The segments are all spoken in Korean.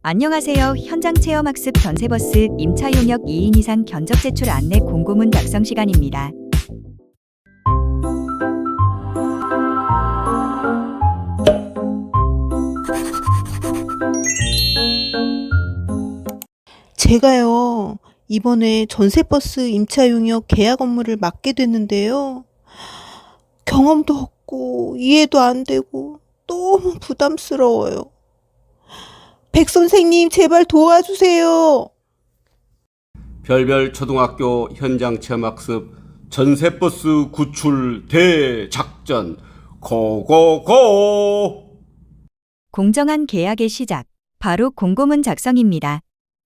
안녕하세요. 현장 체험학습 전세버스 임차 용역 2인 이상 견적 제출 안내 공고문 작성 시간입니다. 제가요, 이번에 전세버스 임차 용역 계약 업무를 맡게 됐는데요. 경험도 없고 이해도 안 되고 너무 부담스러워요. 백 선생님, 제발 도와주세요. 별별 초등학교 현장 체험학습 전세버스 구출 대작전 고고고! 공정한 계약의 시작, 바로 공고문 작성입니다.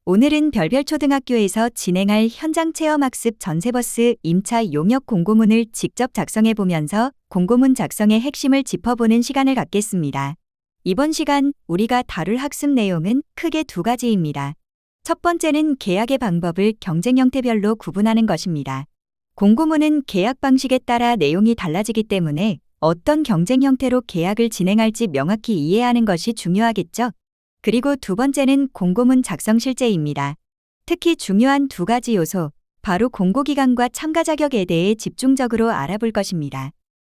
오늘은 별별 초등학교에서 진행할 현장 체험학습 전세버스 임차 용역 공고문을 직접 작성해 보면서 공고문 작성의 핵심을 짚어보는 시간을 갖겠습니다. 이번 시간 우리가 다룰 학습 내용은 크게 두 가지입니다. 첫 번째는 계약의 방법을 경쟁 형태별로 구분하는 것입니다. 공고문은 계약 방식에 따라 내용이 달라지기 때문에 어떤 경쟁 형태로 계약을 진행할지 명확히 이해하는 것이 중요하겠죠. 그리고 두 번째는 공고문 작성 실제입니다. 특히 중요한 두 가지 요소, 바로 공고기간과 참가 자격에 대해 집중적으로 알아볼 것입니다.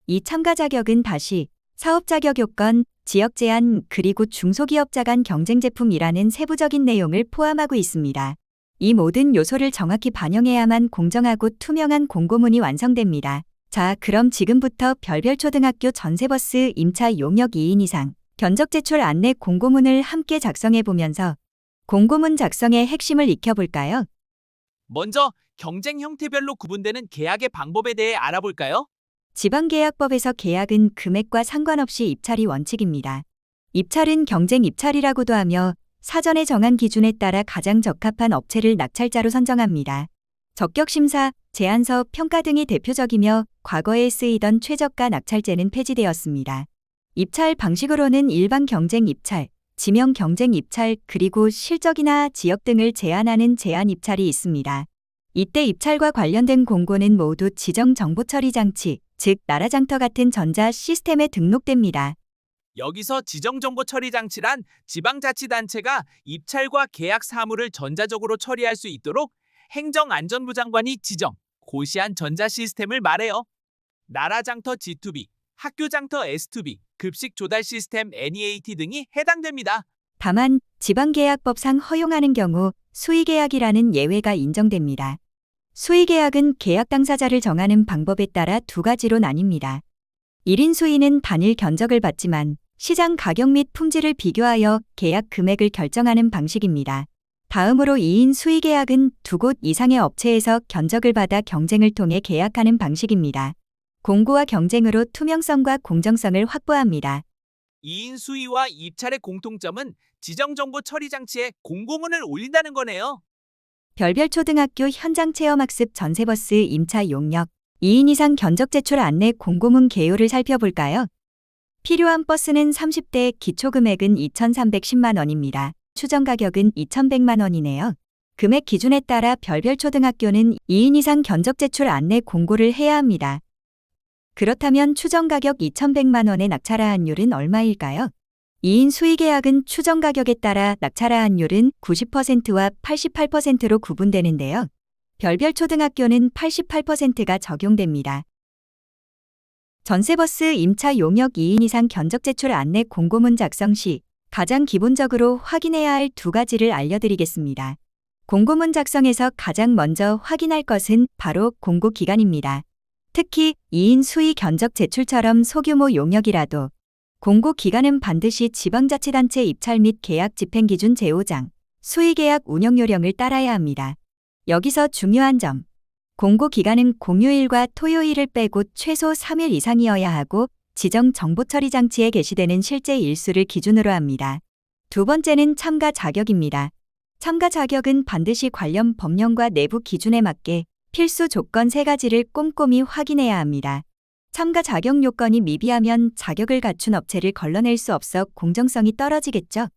이 참가 자격은 다시 사업 자격 요건, 지역 제한, 그리고 중소기업자 간 경쟁 제품이라는 세부적인 내용을 포함하고 있습니다. 이 모든 요소를 정확히 반영해야만 공정하고 투명한 공고문이 완성됩니다. 자, 그럼 지금부터 별별 초등학교 전세버스 임차 용역 2인 이상 견적 제출 안내 공고문을 함께 작성해 보면서 공고문 작성의 핵심을 익혀볼까요? 먼저 경쟁 형태별로 구분되는 계약의 방법에 대해 알아볼까요? 지방계약법에서 계약은 금액과 상관없이 입찰이 원칙입니다. 입찰은 경쟁 입찰이라고도 하며 사전에 정한 기준에 따라 가장 적합한 업체를 낙찰자로 선정합니다. 적격심사, 제안서, 평가 등이 대표적이며 과거에 쓰이던 최저가 낙찰제는 폐지되었습니다. 입찰 방식으로는 일반 경쟁 입찰, 지명 경쟁 입찰, 그리고 실적이나 지역 등을 제한하는 제한 입찰이 있습니다. 이때 입찰과 관련된 공고는 모두 지정정보처리장치, 즉 나라장터 같은 전자 시스템에 등록됩니다. 여기서 지정정보처리장치란 지방자치단체가 입찰과 계약 사무를 전자적으로 처리할 수 있도록 행정안전부 장관이 지정, 고시한 전자 시스템을 말해요. 나라장터 G2B, 학교장터 S2B, 급식 조달 시스템 NEAT 등이 해당됩니다. 다만 지방계약법상 허용하는 경우 수의계약이라는 예외가 인정됩니다. 수의계약은 계약 당사자를 정하는 방법에 따라 두 가지로 나뉩니다. 1인 수의는 단일 견적을 받지만 시장 가격 및 품질을 비교하여 계약 금액을 결정하는 방식입니다. 다음으로 2인 수의계약은 두 곳 이상의 업체에서 견적을 받아 경쟁을 통해 계약하는 방식입니다. 공고와 경쟁으로 투명성과 공정성을 확보합니다. 2인 수의와 입찰의 공통점은 지정정보처리장치에 공고문을 올린다는 거네요. 별별 초등학교 현장 체험학습 전세버스 임차 용역 2인 이상 견적 제출 안내 공고문 개요를 살펴볼까요? 필요한 버스는 30대, 기초금액은 2,310만 원입니다. 추정 가격은 2,100만 원이네요. 금액 기준에 따라 별별 초등학교는 2인 이상 견적 제출 안내 공고를 해야 합니다. 그렇다면 추정 가격 2,100만 원의 낙찰하한율은 얼마일까요? 2인 수의계약은 추정 가격에 따라 낙찰하한율은 90%와 88%로 구분되는데요. 별별 초등학교는 88%가 적용됩니다. 전세버스 임차 용역 2인 이상 견적 제출 안내 공고문 작성 시 가장 기본적으로 확인해야 할 두 가지를 알려드리겠습니다. 공고문 작성에서 가장 먼저 확인할 것은 바로 공고 기간입니다. 특히 2인 수의 견적 제출처럼 소규모 용역이라도 공고 기간은 반드시 지방자치단체 입찰 및 계약 집행기준 제5장, 수의계약 운영요령을 따라야 합니다. 여기서 중요한 점, 공고 기간은 공휴일과 토요일을 빼고 최소 3일 이상이어야 하고 지정정보처리장치에 게시되는 실제 일수를 기준으로 합니다. 두 번째는 참가 자격입니다. 참가 자격은 반드시 관련 법령과 내부 기준에 맞게 필수 조건 3가지를 꼼꼼히 확인해야 합니다. 참가 자격 요건이 미비하면 자격을 갖춘 업체를 걸러낼 수 없어 공정성이 떨어지겠죠.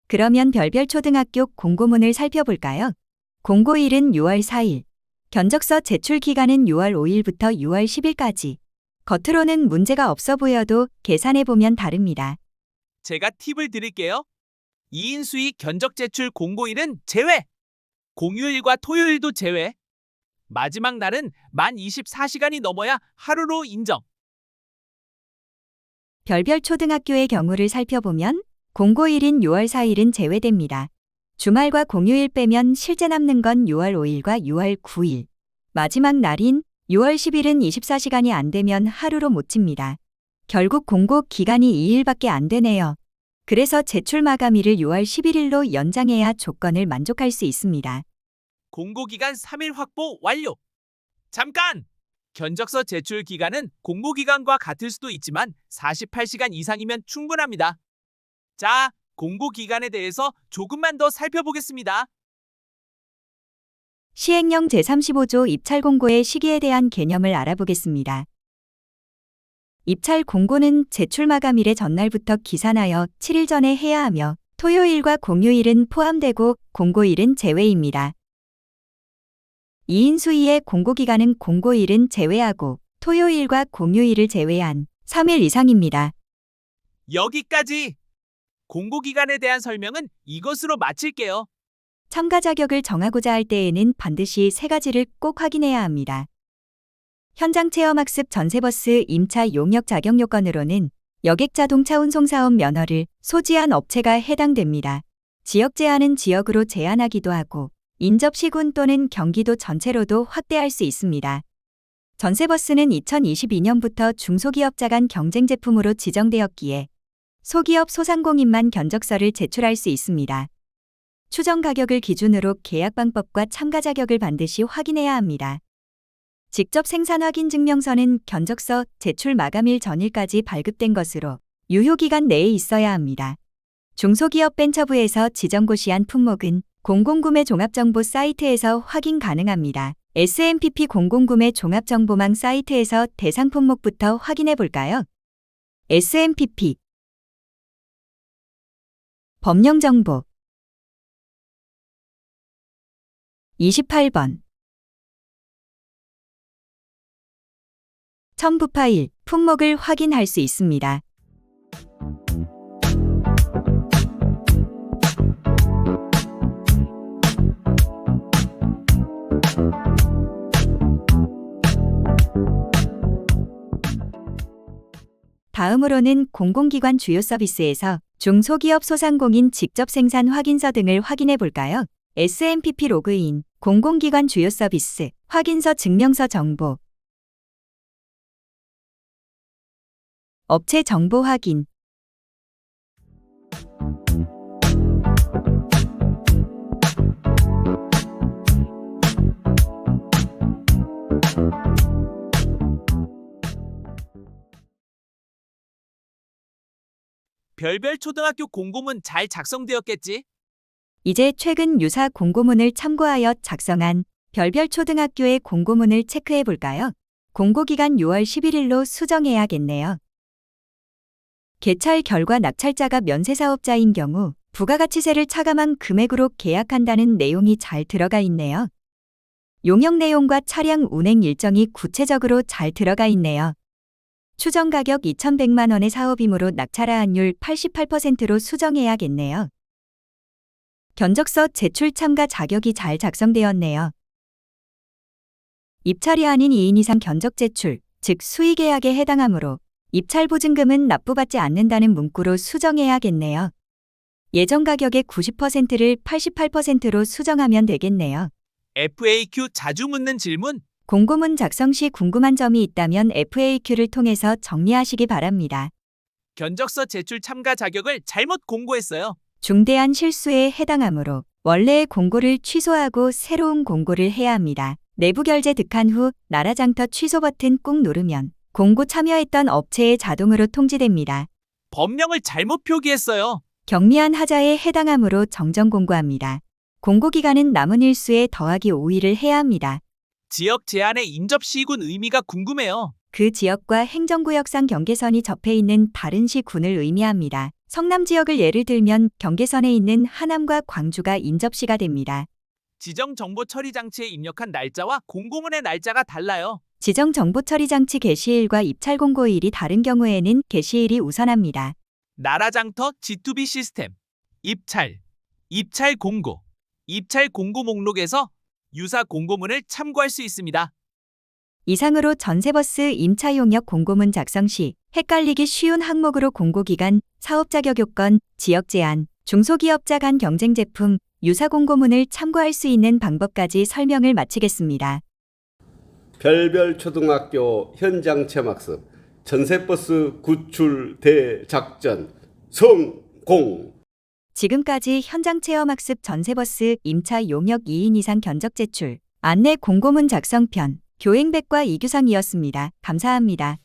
그러면 별별 초등학교 공고문을 살펴볼까요? 공고일은 6월 4일, 견적서 제출 기간은 6월 5일부터 6월 10일까지. 겉으로는 문제가 없어 보여도 계산해보면 다릅니다. 제가 팁을 드릴게요. 2인 수위 견적 제출 공고일은 제외. 공휴일과 토요일도 제외. 마지막 날은 만 24시간이 넘어야 하루로 인정. 별별 초등학교의 경우를 살펴보면 공고일인 6월 4일은 제외됩니다. 주말과 공휴일 빼면 실제 남는 건 6월 5일과 6월 9일. 마지막 날인 6월 10일은 24시간이 안 되면 하루로 못 칩니다. 결국 공고 기간이 2일밖에 안 되네요. 그래서 제출 마감일을 6월 11일로 연장해야 조건을 만족할 수 있습니다. 공고기간 3일 확보 완료. 잠깐! 견적서 제출 기간은 공고기간과 같을 수도 있지만 48시간 이상이면 충분합니다. 자, 공고기간에 대해서 조금만 더 살펴보겠습니다. 시행령 제35조 입찰 공고의 시기에 대한 개념을 알아보겠습니다. 입찰 공고는 제출 마감일의 전날부터 기산하여 7일 전에 해야 하며 토요일과 공휴일은 포함되고 공고일은 제외입니다. 2인 수위의 공고기간은 공고일은 제외하고 토요일과 공휴일을 제외한 3일 이상입니다. 여기까지! 공고기간에 대한 설명은 이것으로 마칠게요. 참가 자격을 정하고자 할 때에는 반드시 세 가지를 꼭 확인해야 합니다. 현장 체험학습 전세버스 임차 용역 자격 요건으로는 여객 자동차 운송사업 면허를 소지한 업체가 해당됩니다. 지역 제한은 지역으로 제한하기도 하고 인접시군 또는 경기도 전체로도 확대할 수 있습니다. 전세버스는 2022년부터 중소기업자 간 경쟁 제품으로 지정되었기에 소기업 소상공인만 견적서를 제출할 수 있습니다. 추정 가격을 기준으로 계약방법과 참가 자격을 반드시 확인해야 합니다. 직접 생산 확인 증명서는 견적서 제출 마감일 전일까지 발급된 것으로 유효기간 내에 있어야 합니다. 중소기업 벤처부에서 지정고시한 품목은 공공구매 종합정보 사이트에서 확인 가능합니다. SMPP 공공구매 종합정보망 사이트에서 대상 품목부터 확인해 볼까요? SMPP 법령정보 28번 첨부 파일, 품목을 확인할 수 있습니다. 다음으로는 공공기관 주요 서비스에서 중소기업 소상공인 직접 생산 확인서 등을 확인해 볼까요? SMPP 로그인, 공공기관 주요 서비스, 확인서 증명서 정보, 업체 정보 확인, 별별 초등학교 공고문 잘 작성되었겠지? 이제 최근 유사 공고문을 참고하여 작성한 별별 초등학교의 공고문을 체크해 볼까요? 공고기간 6월 11일로 수정해야겠네요. 개찰 결과 낙찰자가 면세사업자인 경우 부가가치세를 차감한 금액으로 계약한다는 내용이 잘 들어가 있네요. 용역 내용과 차량 운행 일정이 구체적으로 잘 들어가 있네요. 추정 가격 2,100만 원의 사업이므로 낙찰화한율 88%로 수정해야겠네요. 견적서 제출 참가 자격이 잘 작성되었네요. 입찰이 아닌 2인 이상 견적 제출, 즉 수의계약에 해당하므로 입찰 보증금은 납부받지 않는다는 문구로 수정해야겠네요. 예정 가격의 90%를 88%로 수정하면 되겠네요. FAQ 자주 묻는 질문. 공고문 작성 시 궁금한 점이 있다면 FAQ를 통해서 정리하시기 바랍니다. 견적서 제출 참가 자격을 잘못 공고했어요. 중대한 실수에 해당하므로 원래의 공고를 취소하고 새로운 공고를 해야 합니다. 내부 결제 득한 후 나라장터 취소 버튼 꾹 누르면 공고 참여했던 업체에 자동으로 통지됩니다. 법령을 잘못 표기했어요. 경미한 하자에 해당하므로 정정 공고합니다. 공고기간은 남은 일수에 더하기 5일을 해야 합니다. 지역 제한의 인접시군 의미가 궁금해요. 그 지역과 행정구역상 경계선이 접해 있는 다른 시군을 의미합니다. 성남 지역을 예를 들면 경계선에 있는 하남과 광주가 인접시가 됩니다. 지정 정보 처리 장치에 입력한 날짜와 공고문의 날짜가 달라요. 지정 정보 처리 장치 개시일과 입찰 공고일이 다른 경우에는 개시일이 우선합니다. 나라장터 G2B 시스템. 입찰 공고 목록에서 유사 공고문을 참고할 수 있습니다. 이상으로 전세버스 임차 용역 공고문 작성 시 헷갈리기 쉬운 항목으로 공고기간, 사업자격 요건, 지역 제한, 중소기업자 간 경쟁 제품, 유사 공고문을 참고할 수 있는 방법까지 설명을 마치겠습니다. 별별 초등학교 현장 체험학습 전세버스 구출 대작전 성공. 지금까지 현장 체험학습 전세버스 임차 용역 2인 이상 견적 제출, 안내 공고문 작성편, 교행백과 이규상이었습니다. 감사합니다.